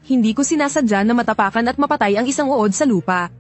Hindi ko sinasadya na matapakan at mapatay ang isang uod sa lupa.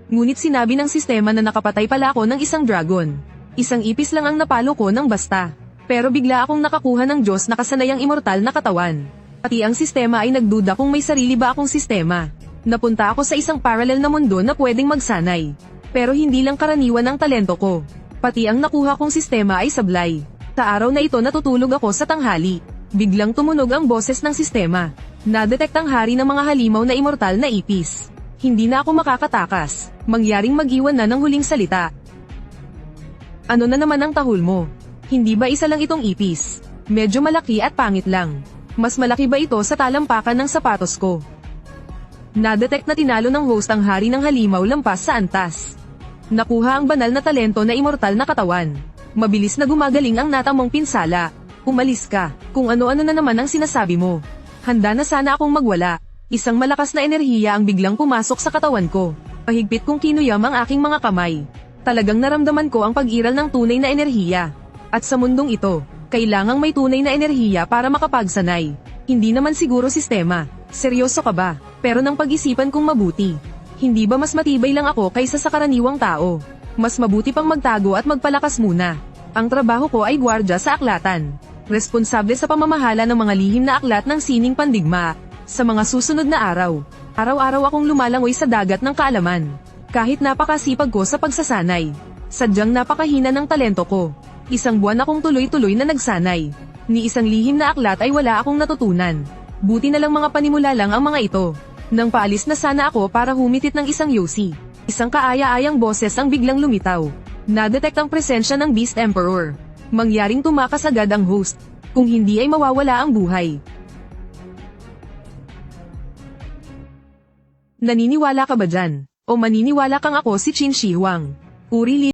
Ngunit sinabi ng sistema na nakapatay pala ako ng isang dragon. Isang ipis lang ang napalo ko ng basta. Pero bigla akong nakakuha ng Diyos na kasanayang immortal na katawan. Pati ang sistema ay nagduda kung may sarili ba akong sistema. Napunta ako sa isang parallel na mundo na pwedeng magsanay. Pero hindi lang karaniwan ang talento ko. Pati ang nakuha kong sistema ay sablay. Sa araw na ito natutulog ako sa tanghali. Biglang tumunog ang boses ng sistema. Nadetect ang hari ng mga halimaw na immortal na ipis. Hindi na ako makakatakas. Mangyaring mag-iwan na ng huling salita. Ano na naman ang tahol mo? Hindi ba isa lang itong ipis? Medyo malaki at pangit lang. Mas malaki ba ito sa talampakan ng sapatos ko? Nadetect na tinalo ng host ang hari ng halimaw lampas sa antas. Nakuha ang banal na talento na immortal na katawan. Mabilis na gumagaling ang natamong pinsala. Umalis ka, kung ano-ano na naman ang sinasabi mo. Handa na sana akong magwala. Isang malakas na enerhiya ang biglang pumasok sa katawan ko. Pahigpit kong kinuyam ang aking mga kamay. Talagang naramdaman ko ang pag-iral ng tunay na enerhiya. At sa mundong ito, kailangang may tunay na enerhiya para makapagsanay. Hindi naman siguro sistema. Seryoso ka ba? Pero nang pag-isipan kong mabuti. Hindi ba mas matibay lang ako kaysa sa karaniwang tao? Mas mabuti pang magtago at magpalakas muna. Ang trabaho ko ay gwardya sa aklatan. Responsable sa pamamahala ng mga lihim na aklat ng sining pandigma. Sa mga susunod na araw, araw-araw akong lumalangoy sa dagat ng kaalaman. Kahit napakasipag ko sa pagsasanay. Sadyang napakahina ng talento ko. Isang buwan akong tuloy-tuloy na nagsanay. Ni isang lihim na aklat ay wala akong natutunan. Buti na lang mga panimula lang ang mga ito. Nang paalis na sana ako para humitit ng isang yosi. Isang kaaya-ayang boses ang biglang lumitaw. Nadetect ang presensya ng Beast Emperor. Mangyaring tumakas agad ang host. Kung hindi ay mawawala ang buhay. Naniniwala ka ba dyan? O maniniwala kang ako si Qin Shi Huang? Uri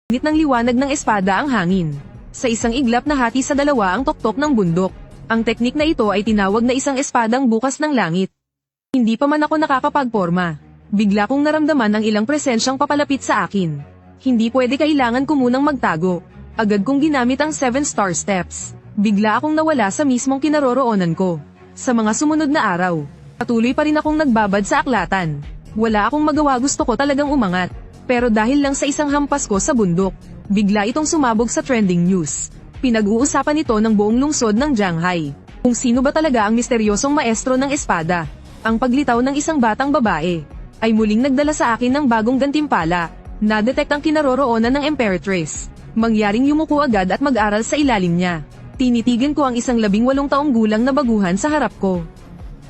Init ng liwanag ng espada ang hangin. Sa isang iglap na hati sa dalawa ang tuktok ng bundok. Ang teknik na ito ay tinawag na isang espadang bukas ng langit. Hindi pa man ako nakakapagporma. Bigla kong naramdaman ang ilang presensyang papalapit sa akin. Hindi pwede, kailangan ko munang magtago. Agad kong ginamit ang 7-star steps. Bigla akong nawala sa mismong kinaroroonan ko. Sa mga sumunod na araw, patuloy pa rin akong nagbabad sa aklatan. Wala akong magawa, gusto ko talagang umangat. Pero dahil lang sa isang hampas ko sa bundok, bigla itong sumabog sa trending news. Pinag-uusapan ito ng buong lungsod ng Jianghai. Kung sino ba talaga ang misteryosong maestro ng espada. Ang paglitaw ng isang batang babae ay muling nagdala sa akin ng bagong gantimpala. Nadetect ang kinaroroonan ng Imperatrice. Mangyaring yumuko agad at mag-aral sa ilalim niya. Tinitigan ko ang isang 18 taong gulang na baguhan sa harap ko.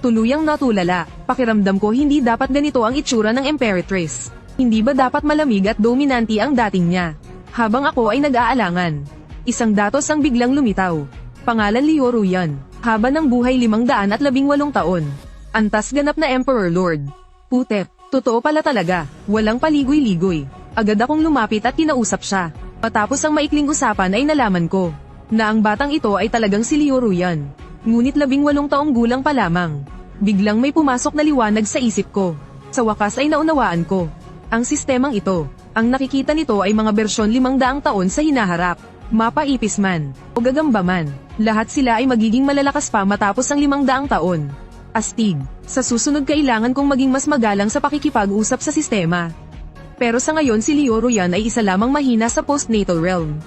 Tuluyang natulala, pakiramdam ko hindi dapat ganito ang itsura ng Imperatrice. Hindi ba dapat malamig at dominante ang dating niya? Habang ako ay nag-aalangan, Isang datos ang biglang lumitaw. Pangalan Liu Ruyan. Haba ng buhay 518 taon. Antas ganap na Emperor Lord. Putek, totoo pala talaga. Walang paligoy-ligoy. Agad akong lumapit at kinausap siya. Matapos ang maikling usapan ay nalaman ko na ang batang ito ay talagang si Liu Ruyan. Ngunit 18 taong gulang pa lamang. Biglang may pumasok na liwanag sa isip ko. Sa wakas ay naunawaan ko. Ang sistemang ito, ang nakikita nito ay mga bersyon 500 taon sa hinaharap. Mapaipis man, o gagamba man, lahat sila ay magiging malalakas pa matapos ang 500 taon. Astig, sa susunod kailangan kong maging mas magalang sa pakikipag-usap sa sistema. Pero sa ngayon si Liu Ruyan ay isa lamang mahina sa postnatal realm.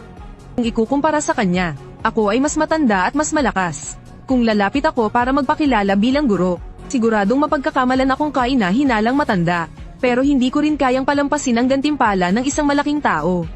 Kung ikukumpara sa kanya, ako ay mas matanda at mas malakas. Kung lalapit ako para magpakilala bilang guro, siguradong mapagkakamalan akong kaina-hinalang matanda. Pero hindi ko rin kayang palampasin ang gantimpala ng isang malaking tao.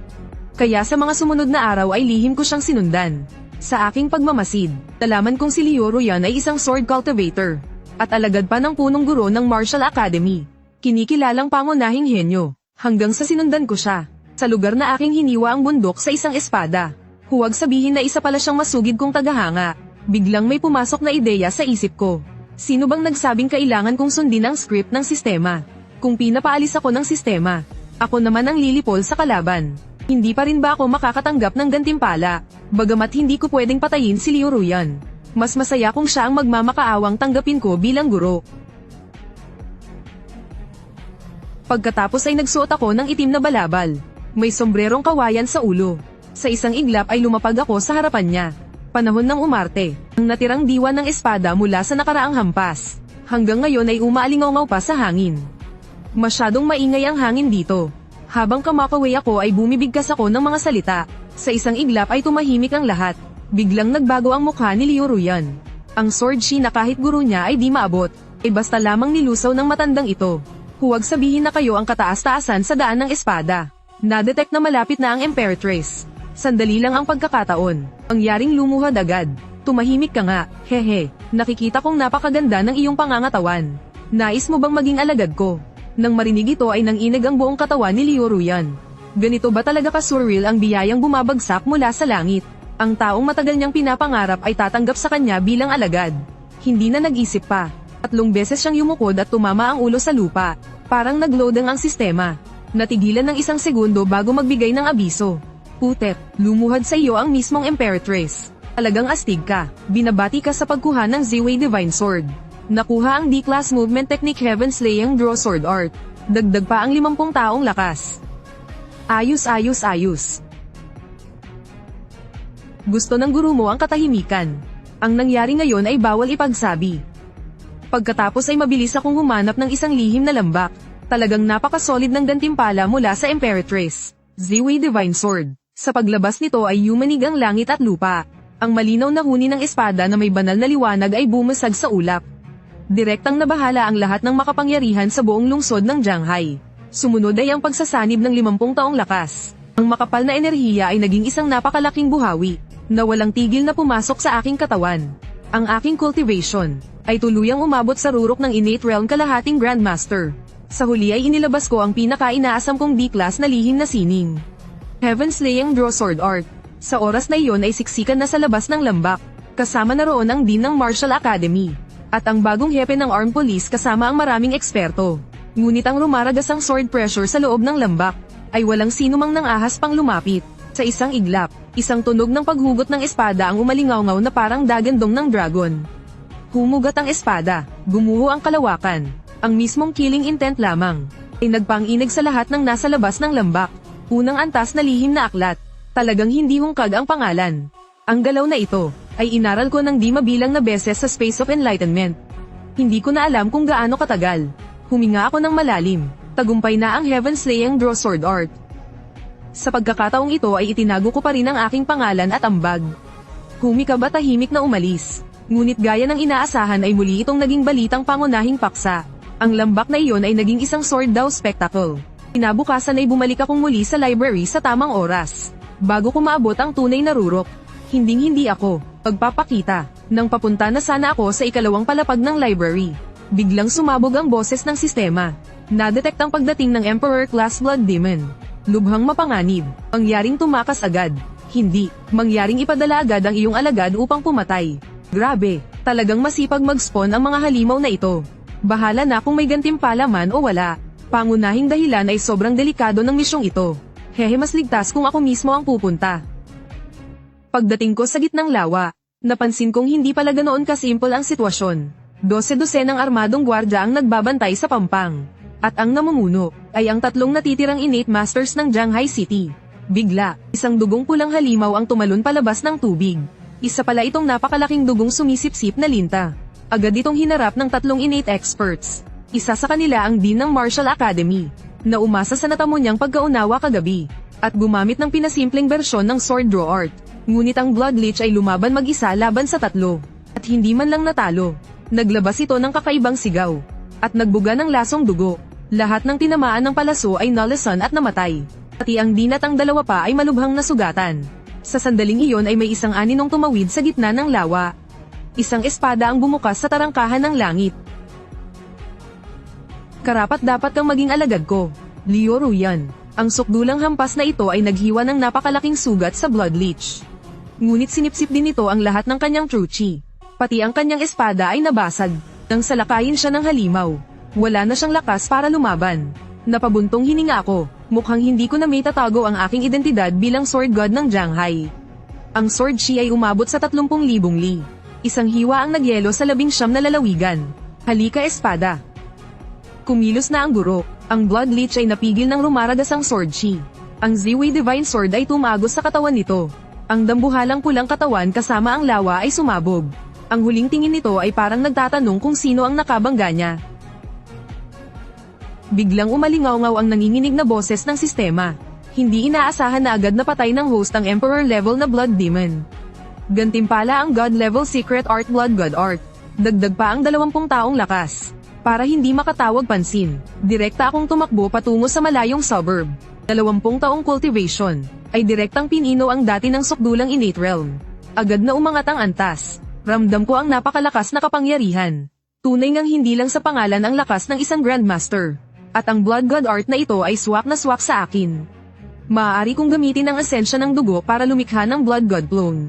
Kaya sa mga sumunod na araw ay lihim ko siyang sinundan. Sa aking pagmamasid, nalaman kong si Liu Ruyan ay isang sword cultivator. At alagad pa ng punong guro ng Martial Academy. Kinikilalang pangunahing henyo. Hanggang sa sinundan ko siya. Sa lugar na aking hiniwa ang bundok sa isang espada. Huwag sabihin na isa pala siyang masugid kong tagahanga. Biglang may pumasok na ideya sa isip ko. Sino bang nagsabing kailangan kong sundin ang script ng sistema? Kung pinapaalis ako ng sistema, ako naman ang lilipol sa kalaban. Hindi pa rin ba ako makakatanggap ng gantimpala? Bagamat hindi ko pwedeng patayin si Liu Ruyan. Mas masaya kung siya ang magmamakaawang tanggapin ko bilang guro. Pagkatapos ay nagsuot ako ng itim na balabal. May sombrerong kawayan sa ulo. Sa isang iglap ay lumapag ako sa harapan niya. Panahon ng umarte. Ang natirang diwa ng espada mula sa nakaraang hampas. Hanggang ngayon ay umaalingaw pa sa hangin. Masyadong maingay ang hangin dito. Habang kamakaway ako ay bumibigkas ako ng mga salita. Sa isang iglap ay tumahimik ang lahat. Biglang nagbago ang mukha ni Liu Ruyan. Ang sword shi na kahit guro niya ay di maabot. Basta lamang nilusaw ng matandang ito. Huwag sabihin na kayo ang kataas-taasan sa daan ng espada. Na-detect na malapit na ang Imperatrix. Sandali lang ang pagkakataon. Pangyaring lumuhad agad. Tumahimik ka nga, hehe. Nakikita kong napakaganda ng iyong pangangatawan. Nais mo bang maging alagad ko? Nang marinig ito ay nanginig ang buong katawan ni Liu Ruyan. Ganito ba talaga ka-surreal ang biyayang bumabagsak mula sa langit? Ang taong matagal niyang pinapangarap ay tatanggap sa kanya bilang alagad. Hindi na nag-isip pa. 3 beses siyang yumukod at tumama ang ulo sa lupa. Parang nag-loading ang sistema. Natigilan ng 1 segundo bago magbigay ng abiso. Putek, lumuhad sa iyo ang mismong Imperatrix. Talagang astig ka. Binabati ka sa pagkuha ng Ziwei Divine Sword. Nakuha ang D-Class Movement Technique Heaven Slaying Draw Sword Art. Dagdag pa ang 50 taong lakas. Ayos. Gusto ng guru mo ang katahimikan. Ang nangyari ngayon ay bawal ipagsabi. Pagkatapos ay mabilis akong humanap ng isang lihim na lambak. Talagang napakasolid ng gantimpala mula sa Imperatrix. Ziwei Divine Sword. Sa paglabas nito ay yumanig ang langit at lupa. Ang malinaw na huni ng espada na may banal na liwanag ay bumasag sa ulap. Direktang nabahala ang lahat ng makapangyarihan sa buong lungsod ng Jianghai. Sumunod ay ang pagsasanib ng 50 taong lakas. Ang makapal na enerhiya ay naging isang napakalaking buhawi, na walang tigil na pumasok sa aking katawan. Ang aking cultivation ay tuluyang umabot sa rurok ng innate realm kalahating Grandmaster. Sa huli ay inilabas ko ang pinaka-inaasam kong D-Class na lihim na sining. Heaven Slaying Draw Sword Art. Sa oras na iyon ay siksikan na sa labas ng lambak. Kasama na roon ang Dean ng Martial Academy. At ang bagong hepe ng Armed Police kasama ang maraming eksperto. Ngunit ang rumaragasang sword pressure sa loob ng lambak, ay walang sino mang nang ahas pang lumapit. Sa isang iglap, isang tunog ng paghugot ng espada ang umalingaw-ngaw na parang dagandong ng dragon. Humugat ang espada, gumuho ang kalawakan. Ang mismong killing intent lamang, ay nagpang-inig sa lahat ng nasa labas ng lambak. Unang antas na lihim na aklat, talagang hindi hungkag ang pangalan. Ang galaw na ito, ay inaral ko ng di mabilang na beses sa Space of Enlightenment. Hindi ko na alam kung gaano katagal. Huminga ako ng malalim. Tagumpay na ang Heaven Slaying Draw Sword Art. Sa pagkakataong ito ay itinago ko pa rin ang aking pangalan at ambag. Humikab at tahimik na umalis. Ngunit gaya ng inaasahan ay muli itong naging balitang pangunahing paksa. Ang lambak na iyon ay naging isang sword daw spectacle. Kinabukasan ay bumalik akong muli sa library sa tamang oras. Bago ko maabot ang tunay na rurok. Hinding-hindi ako pagpapakita nang papunta na sana ako sa ikalawang palapag ng library. Biglang sumabog ang boses ng sistema. Na-detect ang pagdating ng Emperor Class Blood Demon. Lubhang mapanganib, pangyaring tumakas agad. Hindi, mangyaring ipadala agad ang iyong alagad upang pumatay. Grabe, talagang masipag mag-spawn ang mga halimaw na ito. Bahala na kung may gantimpala man o wala. Pangunahing dahilan ay sobrang delikado ng misyong ito. Hehe, mas ligtas kung ako mismo ang pupunta. Pagdating ko sa gitnang lawa, napansin kong hindi pala ganoon kasimple ang sitwasyon. 12 ng armadong gwardya ang nagbabantay sa pampang. At ang namumuno ay ang 3 natitirang innate masters ng Jianghai City. Bigla, isang dugong pulang halimaw ang tumalon palabas ng tubig. Isa pala itong napakalaking dugong sumisipsip na linta. Agad itong hinarap ng 3 innate experts. Isa sa kanila ang Dean ng Martial Academy, na umasa sa natamo niyang pagkaunawa kagabi, at gumamit ng pinasimpleng bersyon ng sword draw art. Ngunit ang Blood Lich ay lumaban mag-isa laban sa 3, at hindi man lang natalo. Naglabas ito ng kakaibang sigaw, at nagbuga ng lasong dugo. Lahat ng tinamaan ng palaso ay nalasan at namatay. Pati ang Dean at ang 2 pa ay malubhang nasugatan. Sa sandaling iyon ay may isang aninong tumawid sa gitna ng lawa. Isang espada ang bumukas sa tarangkahan ng langit. Karapat dapat kang maging alagad ko, Liu Ruyan. Ang sukdulang hampas na ito ay naghiwa ng napakalaking sugat sa Blood Lich. Ngunit sinipsip din ito ang lahat ng kanyang true chi. Pati ang kanyang espada ay nabasag. Nang salakayin siya ng halimaw, wala na siyang lakas para lumaban. Napabuntong hininga ako, mukhang hindi ko na may tatago ang aking identidad bilang sword god ng Jianghai. Ang sword chi ay umabot sa 30,000 li. Isang hiwa ang nagyelo sa 19 na lalawigan. Halika espada. Kumilos na ang guro. Ang Blood Lich ay napigil ng rumaragasang sword chi. Ang Ziwei Divine Sword ay tumagos sa katawan nito. Ang dambuhalang pulang katawan kasama ang lawa ay sumabog. Ang huling tingin nito ay parang nagtatanong kung sino ang nakabangga niya. Biglang umalingaw-ngaw ang nanginginig na boses ng sistema. Hindi inaasahan na agad napatay ng host ang Emperor level na Blood Demon. Gantimpala ang God level Secret Art Blood God Art. Dagdag pa ang 20 taong lakas. Para hindi makatawag pansin, direkta akong tumakbo patungo sa malayong suburb. 20 taong cultivation, ay direktang pinino ang dati ng sukdulang innate realm. Agad na umangat ang antas. Ramdam ko ang napakalakas na kapangyarihan. Tunay ngang hindi lang sa pangalan ang lakas ng isang Grandmaster. At ang Blood God Art na ito ay swak na swak sa akin. Maaari kong gamitin ang esensya ng dugo para lumikha ng Blood God Clone.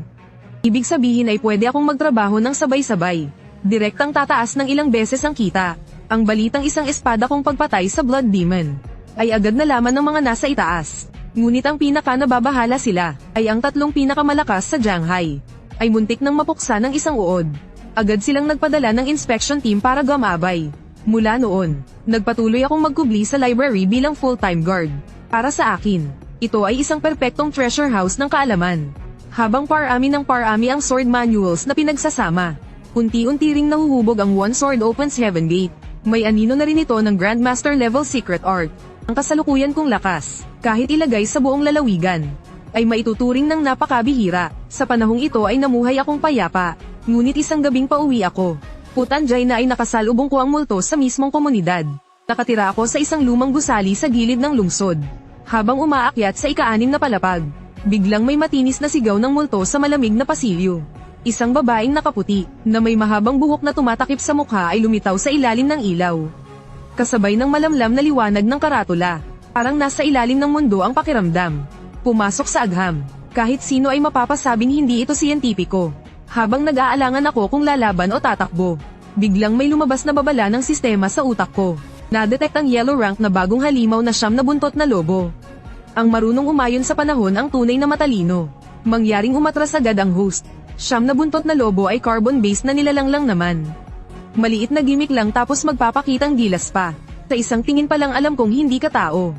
Ibig sabihin ay pwede akong magtrabaho ng sabay-sabay. Direktang tataas ng ilang beses ang kita. Ang balitang isang espada kong pagpatay sa Blood Demon ay agad nalaman ng mga nasa itaas. Ngunit ang pinaka nababahala sila ay ang 3 pinakamalakas sa Jianghai. Ay muntik nang mapuksa ng isang uod. Agad silang nagpadala ng inspection team para gumabay. Mula noon, nagpatuloy akong magkubli sa library bilang full-time guard. Para sa akin, ito ay isang perpektong treasure house ng kaalaman. Habang parami ng parami ang sword manuals na pinagsasama, unti-unti ring nahuhubog ang One Sword Opens Heaven Gate. May anino na rin ito ng Grandmaster level Secret Art. Ang kasalukuyan kong lakas, kahit ilagay sa buong lalawigan, ay maituturing ng napakabihira. Sa panahong ito ay namuhay akong payapa, ngunit isang gabing pauwi ako. Putanjay na ay nakasalubong ko ang multo sa mismong komunidad. Nakatira ako sa isang lumang gusali sa gilid ng lungsod. Habang umaakyat sa ika-6 na palapag, biglang may matinis na sigaw ng multo sa malamig na pasilyo. Isang babaeng nakaputi, na may mahabang buhok na tumatakip sa mukha ay lumitaw sa ilalim ng ilaw. Kasabay ng malamlam na liwanag ng karatula, parang nasa ilalim ng mundo ang pakiramdam. Pumasok sa agham, kahit sino ay mapapasabing hindi ito siyentipiko. Habang nag-aalangan ako kung lalaban o tatakbo, biglang may lumabas na babala ng sistema sa utak ko. Na-detect ang yellow rank na bagong halimaw na siyam na buntot na lobo. Ang marunong umayon sa panahon ang tunay na matalino. Mangyaring umatras agad ang host. Siyam na buntot na lobo ay carbon-based na nilalang lang naman. Maliit na gimmick lang tapos magpapakitang gilas pa. Sa isang tingin pa lang alam kong hindi ka tao.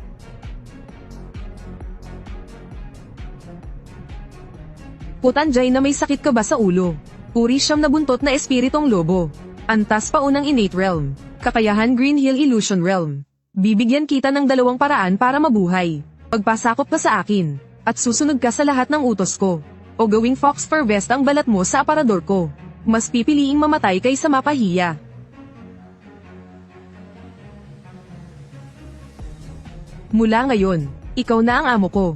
Putanjay na may sakit ka ba sa ulo? Puri siyam na buntot na espiritong lobo. Antas pa unang innate realm. Kakayahan Green Hill Illusion Realm. Bibigyan kita ng 2 paraan para mabuhay. Pagpasakop ka sa akin, at susunod ka sa lahat ng utos ko. O gawing fox fur vest ang balat mo sa aparador ko. Mas pipiliing mamatay kaysa mapahiya. Mula ngayon, ikaw na ang amo ko.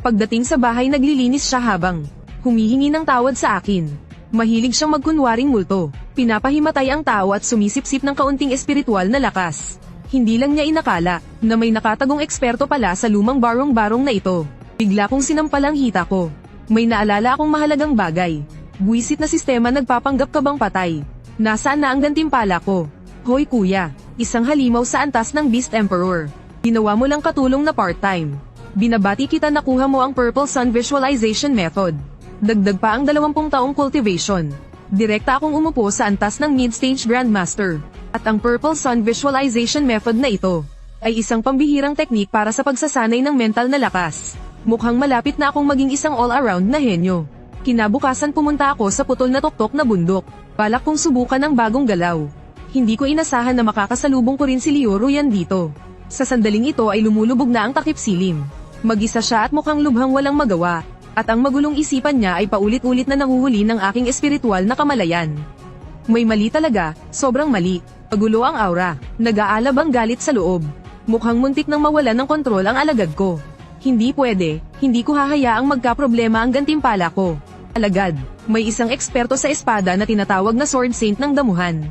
Pagdating sa bahay naglilinis siya habang humihingi ng tawad sa akin. Mahilig siyang magkunwaring multo. Pinapahimatay ang tao at sumisipsip ng kaunting espiritual na lakas. Hindi lang niya inakala na may nakatagong eksperto pala sa lumang barong-barong na ito. Bigla kong sinampal ang hita ko. May naalala akong mahalagang bagay. Buwisit na sistema, nagpapanggap ka bang patay? Nasaan na ang gantimpala ko? Hoy kuya, isang halimaw sa antas ng Beast Emperor. Ginawa mo lang katulong na part-time. Binabati kita, nakuha mo ang Purple Sun Visualization Method. Dagdag pa ang 20 taong cultivation. Direkta akong umupo sa antas ng Mid-Stage Grandmaster. At ang Purple Sun Visualization Method na ito ay isang pambihirang teknik para sa pagsasanay ng mental na lakas. Mukhang malapit na akong maging isang all-around na henyo. Kinabukasan pumunta ako sa putol na tuktok na bundok. Balak kong subukan ang bagong galaw. Hindi ko inasahan na makakasalubong ko rin si Leo Ruyan dito. Sa sandaling ito ay lumulubog na ang takip silim. Mag-isa siya at mukhang lubhang walang magawa. At ang magulong isipan niya ay paulit-ulit na nahuhuli ng aking espiritual na kamalayan. May mali talaga, sobrang mali. Pagulo ang aura, nag-aalab ang galit sa loob. Mukhang muntik nang mawalan ng kontrol ang alagad ko. Hindi pwede, hindi ko hahayaang magkaproblema ang gantimpala ko. Alagad, may isang eksperto sa espada na tinatawag na Sword Saint ng damuhan.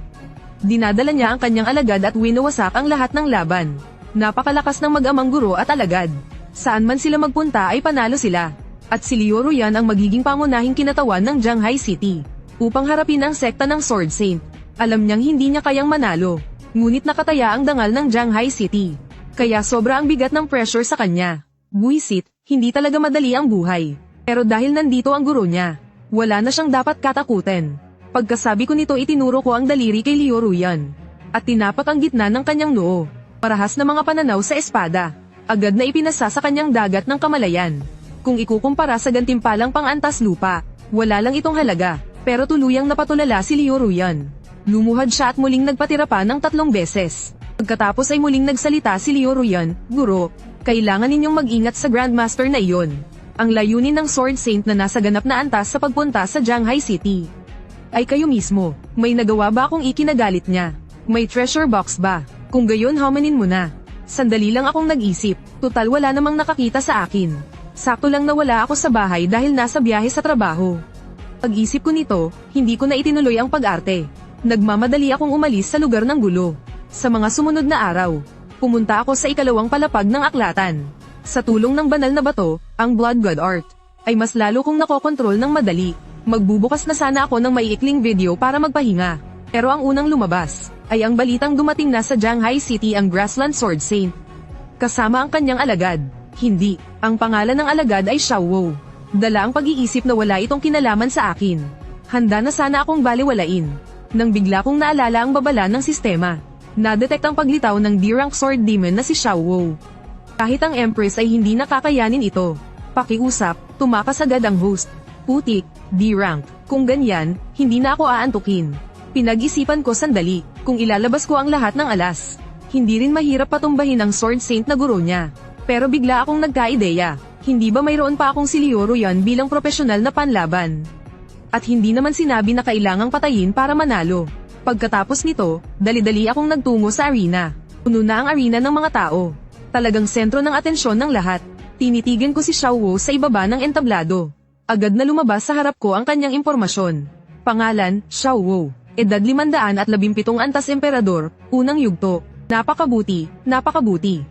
Dinadala niya ang kanyang alagad at winawasak ang lahat ng laban. Napakalakas ng mag-amang guro at alagad. Saan man sila magpunta ay panalo sila. At si Leo Ruyan ang magiging pangunahing kinatawan ng Shanghai City upang harapin ang sekta ng Sword Saint. Alam niyang hindi niya kayang manalo, ngunit nakataya ang dangal ng Shanghai City. Kaya sobra ang bigat ng pressure sa kanya. Buwisit, hindi talaga madali ang buhay. Pero dahil nandito ang guro niya, wala na siyang dapat katakutin. Pagkasabi ko nito, itinuro ko ang daliri kay Leo Ruyan. At tinapak ang gitna ng kanyang noo. Marahas na mga pananaw sa espada. Agad na ipinasa sa kanyang dagat ng kamalayan. Kung ikukumpara sa gantimpalang pang-antas lupa, wala lang itong halaga. Pero tuluyang napatulala si Leo Ruyan. Lumuhad siya at muling nagpatira pa ng 3 beses. Pagkatapos ay muling nagsalita si Leo Ruyan, "Guro, kailangan ninyong mag-ingat sa Grandmaster na iyon. Ang layunin ng Sword Saint na nasa ganap na antas sa pagpunta sa Shanghai City ay kayo mismo. May nagawa ba akong ikinagalit niya? May treasure box ba? Kung gayon, hamanin mo na." Sandali lang akong nag-isip, tutal wala namang nakakita sa akin. Sakto lang nawala ako sa bahay dahil nasa biyahe sa trabaho. Pag-isip ko nito, hindi ko na itinuloy ang pag-arte. Nagmamadali akong umalis sa lugar ng gulo. Sa mga sumunod na araw, pumunta ako sa ikalawang palapag ng aklatan. Sa tulong ng banal na bato, ang Blood God Art, ay mas lalo kong nakokontrol ng madali. Magbubukas na sana ako ng maiikling video para magpahinga. Pero ang unang lumabas, ay ang balitang dumating na sa Shanghai City ang Grassland Sword Saint. Kasama ang kanyang alagad. Hindi, ang pangalan ng alagad ay Xiao Wu. Dala ang pag-iisip na wala itong kinalaman sa akin. Handa na sana akong baliwalain. Nang bigla kong naalala ang babala ng sistema. Nadetect ang paglitaw ng D-rank sword demon na si Xiao Wu. Kahit ang Empress ay hindi nakakayanin ito. Pakiusap, tumakas agad ang host. Putik, D-rank. Kung ganyan, hindi na ako aantukin. Pinag-isipan ko sandali, kung ilalabas ko ang lahat ng alas. Hindi rin mahirap patumbahin ang Sword Saint na guro niya. Pero bigla akong nagka-ideya, hindi ba mayroon pa akong si Leo Ruyan bilang profesional na panlaban? At hindi naman sinabi na kailangang patayin para manalo. Pagkatapos nito, dali-dali akong nagtungo sa arena. Puno na ang arena ng mga tao. Talagang sentro ng atensyon ng lahat. Tinitigan ko si Xiao Wu sa ibaba ng entablado. Agad na lumabas sa harap ko ang kanyang impormasyon. Pangalan, Xiao Wu. Edad 517 antas emperador, unang yugto. Napakabuti, napakabuti.